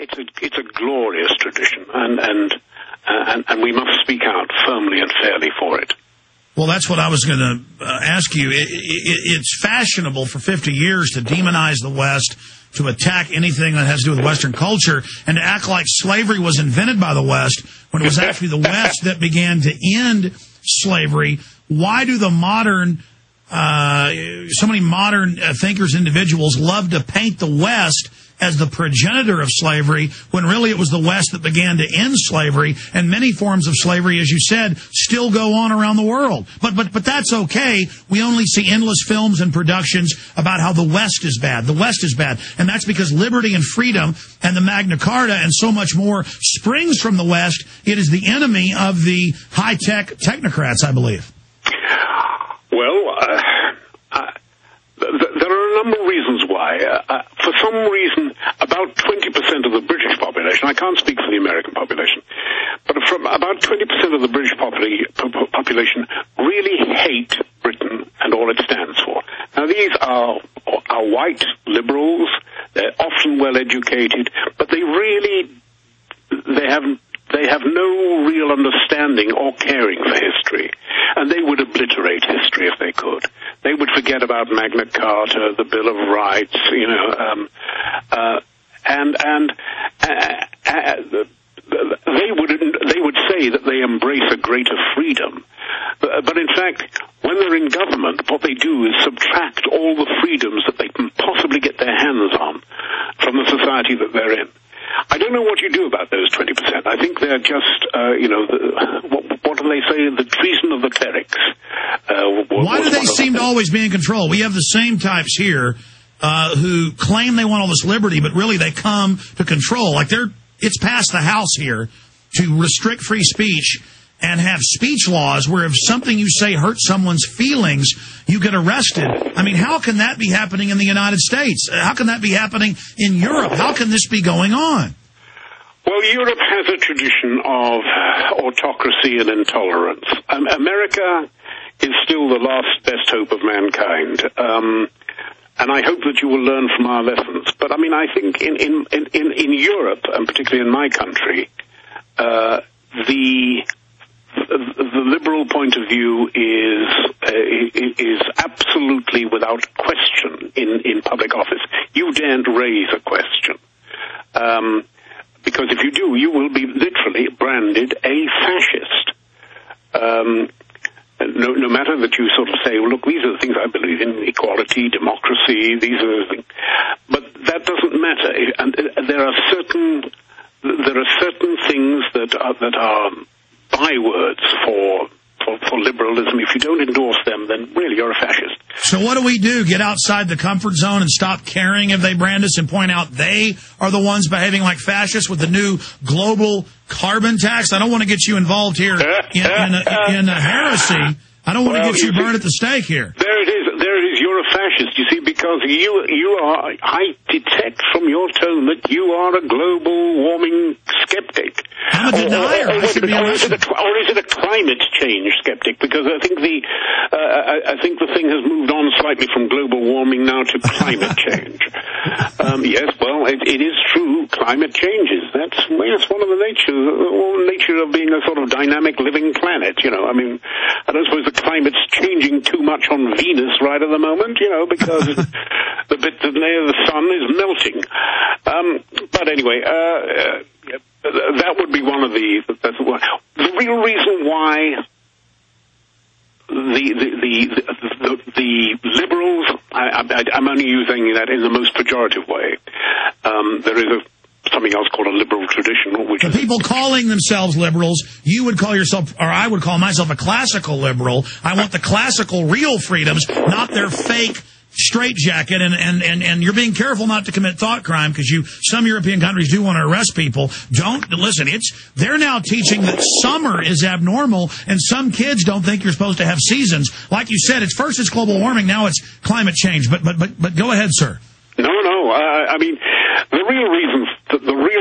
it's a glorious tradition, and we must speak out firmly and fairly for it. Well, that's what I was going to ask you. It's fashionable for 50 years to demonize the West, to attack anything that has to do with Western culture, and to act like slavery was invented by the West when it was actually the West that began to end slavery. Why do the so many modern thinkers, individuals, love to paint the West as the progenitor of slavery, when really it was the West that began to end slavery, and many forms of slavery, as you said, still go on around the world. But that's okay. We only see endless films and productions about how the West is bad. The West is bad. And that's because liberty and freedom and the Magna Carta and so much more springs from the West. It is the enemy of the high-tech technocrats, I believe. Well, there are a number of reasons why. For some reason, about 20% of the British population, I can't speak for the American population, but from about 20% of the British population really hate Britain and all it stands for. Now, these are white liberals. They're often well-educated, but they have no real understanding or caring for history, and they would obliterate history if they could. They would forget about Magna Carta, the Bill of Rights, they would say that they embrace a greater freedom. But in fact, when they're in government, what they do is subtract all the freedoms that they can possibly get their hands on from the society that they're in. I don't know what you do about those 20%. I think they're just, what do they say? The treason of the clerics. Why do they seem to always be in control? We have the same types here who claim they want all this liberty, but really they come to control. Like it's passed the House here to restrict free speech and have speech laws where if something you say hurts someone's feelings, you get arrested. I mean, how can that be happening in the United States? How can that be happening in Europe? How can this be going on? Well, Europe has a tradition of autocracy and intolerance. America is still the last best hope of mankind. And I hope that you will learn from our lessons. But I mean, I think in Europe, and particularly in my country, the liberal point of view is absolutely without question in public office. You daren't raise a question. Because if you do, you will be literally branded a fascist. No matter that you sort of say, well, look, these are the things I believe in, equality, democracy, these are the things. But that doesn't matter. And there are certain things that are bywords for liberalism. If you don't endorse them, then really you're a fascist. So what do we do? Get outside the comfort zone and stop caring if they brand us and point out they are the ones behaving like fascists with the new global carbon tax? I don't want to get you involved here in a heresy. I don't want to get you burned at the stake here. There it is. You're a fascist, you see, because you are, I detect from your tone that you are a global warming skeptic. I'm a denier. Or is it a climate change skeptic? Because I think the thing has moved on slightly from global warming now to climate change. Yes, well, it is true. Climate changes. That's one of the nature of being a sort of dynamic living planet. I mean, I don't suppose the climate's changing too much on Venus right at the moment, because the bit near the sun is melting. But anyway, that would be one of the real reason why the liberals. I'm only using that in the most pejorative way. There is something else called a liberal tradition, which the people calling themselves liberals, you would call yourself, or I would call myself, a classical liberal. I want the classical real freedoms, not their fake straitjacket, and you're being careful not to commit thought crime because some European countries do want to arrest people. Don't listen. They're now teaching that summer is abnormal, and some kids don't think you're supposed to have seasons. Like you said, it's global warming, now it's climate change. But go ahead, sir. No. I mean, the real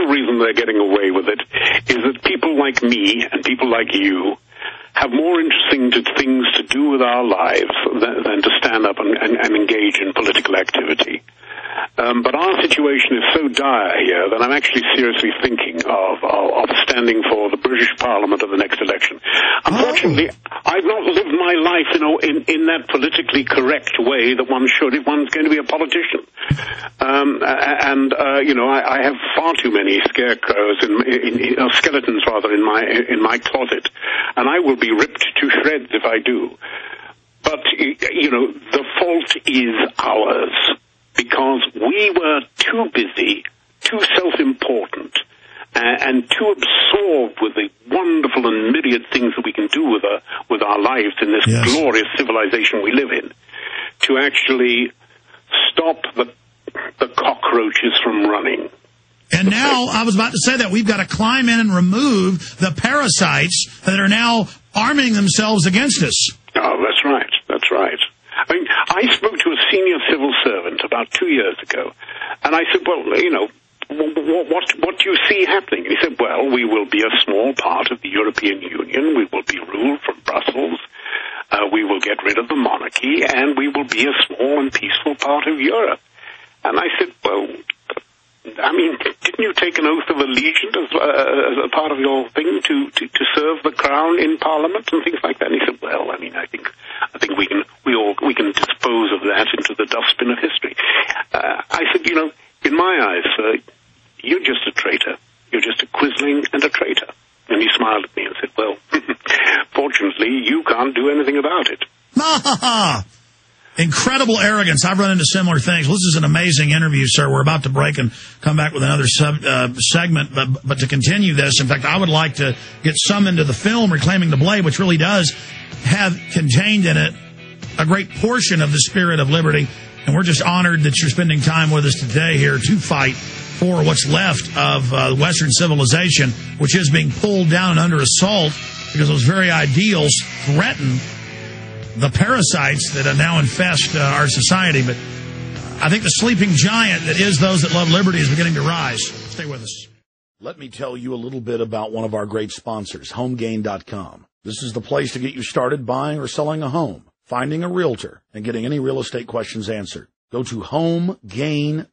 reason they're getting away with it is that people like me and people like you have more interesting things to do with our lives than to stand up and engage in political activity. But our situation is so dire here that I'm actually seriously thinking of standing for the British Parliament at the next election. Unfortunately, I've not lived my life, in that politically correct way that one should if one's going to be a politician. I have far too many scarecrows, skeletons rather, in my closet, and I will be ripped to shreds if I do. But, the fault is ours, because we were too busy, too self-important, and too absorbed with the wonderful and myriad things that we can do with our lives in this glorious civilization we live in, to actually stop the cockroaches from running. And now, I was about to say that, we've got to climb in and remove the parasites that are now arming themselves against us. Oh, that's right. That's right. I mean, I spoke to a senior civil servant about 2 years ago, and I said, well, what do you see happening? And he said, well, we will be a small part of the European Union. We will be ruled from Brussels. We will get rid of the monarchy, and we will be a small and peaceful part of Europe. And I said, well, I mean, didn't you take an oath of allegiance as a part of your thing to serve the crown in Parliament and things like that? And he said, well, I mean, I think we can dispose of that into the dustbin of history. I said, in my eyes, sir, you're just a traitor. You're just a quisling and a traitor. And he smiled at me and said, well, fortunately, you can't do anything about it. Incredible arrogance. I've run into similar things. Well, this is an amazing interview, sir. We're about to break and come back with another segment. But to continue this, in fact, I would like to get some into the film Reclaiming the Blade, which really does have contained in it a great portion of the spirit of liberty. And we're just honored that you're spending time with us today here to fight for what's left of Western civilization, which is being pulled down and under assault because those very ideals threaten the parasites that now infest our society. But I think the sleeping giant that is those that love liberty is beginning to rise. Stay with us. Let me tell you a little bit about one of our great sponsors, HomeGain.com. This is the place to get you started buying or selling a home, finding a realtor, and getting any real estate questions answered. Go to HomeGain.com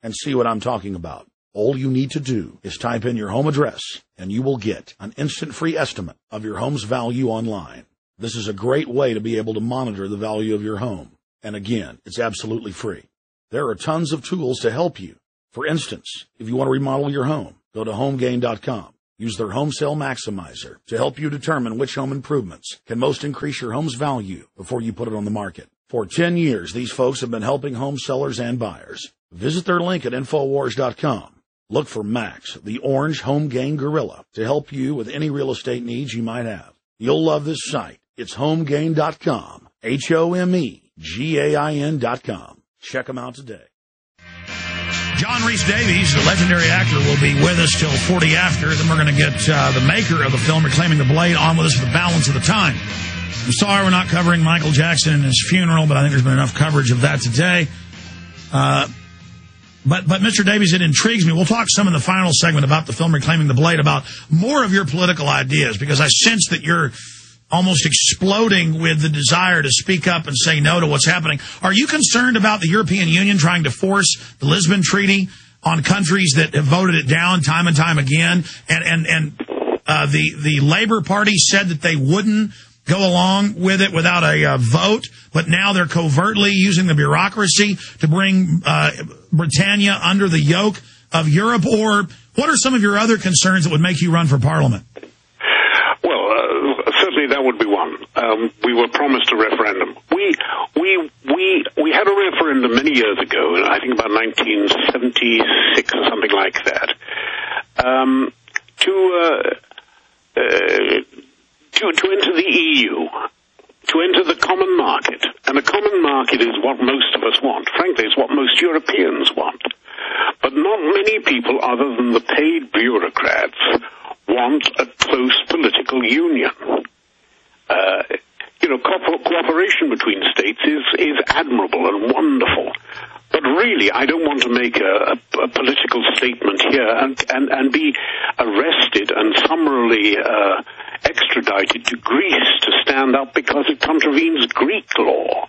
and see what I'm talking about. All you need to do is type in your home address, and you will get an instant free estimate of your home's value online. This is a great way to be able to monitor the value of your home. And again, it's absolutely free. There are tons of tools to help you. For instance, if you want to remodel your home, go to HomeGain.com. Use their Home Sale Maximizer to help you determine which home improvements can most increase your home's value before you put it on the market. For 10 years, these folks have been helping home sellers and buyers. Visit their link at Infowars.com. Look for Max, the orange Home Gain Gorilla, to help you with any real estate needs you might have. You'll love this site. It's HomeGain.com, HomeGain.com. Check them out today. John Rhys-Davies, the legendary actor, will be with us till 40 after. Then we're going to get the maker of the film Reclaiming the Blade on with us for the balance of the time. I'm sorry we're not covering Michael Jackson and his funeral, but I think there's been enough coverage of that today. But Mr. Davies, it intrigues me. We'll talk some in the final segment about the film Reclaiming the Blade, about more of your political ideas, because I sense that you're almost exploding with the desire to speak up and say no to what's happening. Are you concerned about the European Union trying to force the Lisbon Treaty on countries that have voted it down time and time again? And the Labour Party said that they wouldn't go along with it without a vote, but now they're covertly using the bureaucracy to bring Britannia under the yoke of Europe? Or what are some of your other concerns that would make you run for Parliament? Certainly that would be one. We were promised a referendum. We had a referendum many years ago, I think about 1976 or something like that, to enter the EU, to enter the common market. And the common market is what most of us want. Frankly, it's what most Europeans want. But not many people other than the paid bureaucrats want a close political union. Cooperation between states is admirable and wonderful. But really, I don't want to make a political statement here and be arrested and summarily extradited to Greece to stand up because it contravenes Greek law.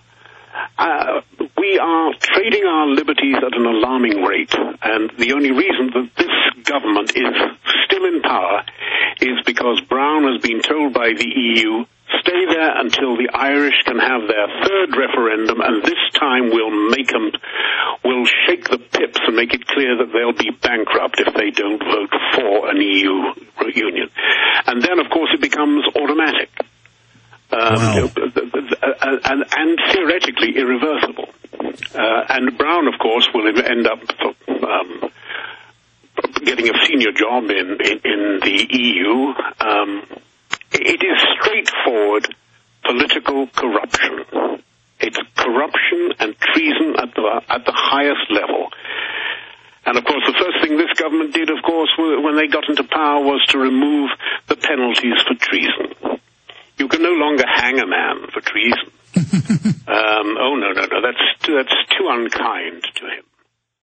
we are trading our liberties at an alarming rate, and the only reason that this government is still in power is because Brown has been told by the EU, stay there until the Irish can have their third referendum, and this time we'll shake the pips and make it clear that they'll be bankrupt if they don't vote for an EU union. And then, of course, it becomes automatic. Wow. And theoretically irreversible. And Brown, of course, will end up getting a senior job in the EU. It is straightforward political corruption. It's corruption and treason at the highest level. And, of course, the first thing this government did, of course, when they got into power was to remove the penalties for treason. You can no longer hang a man for treason. No. That's too unkind to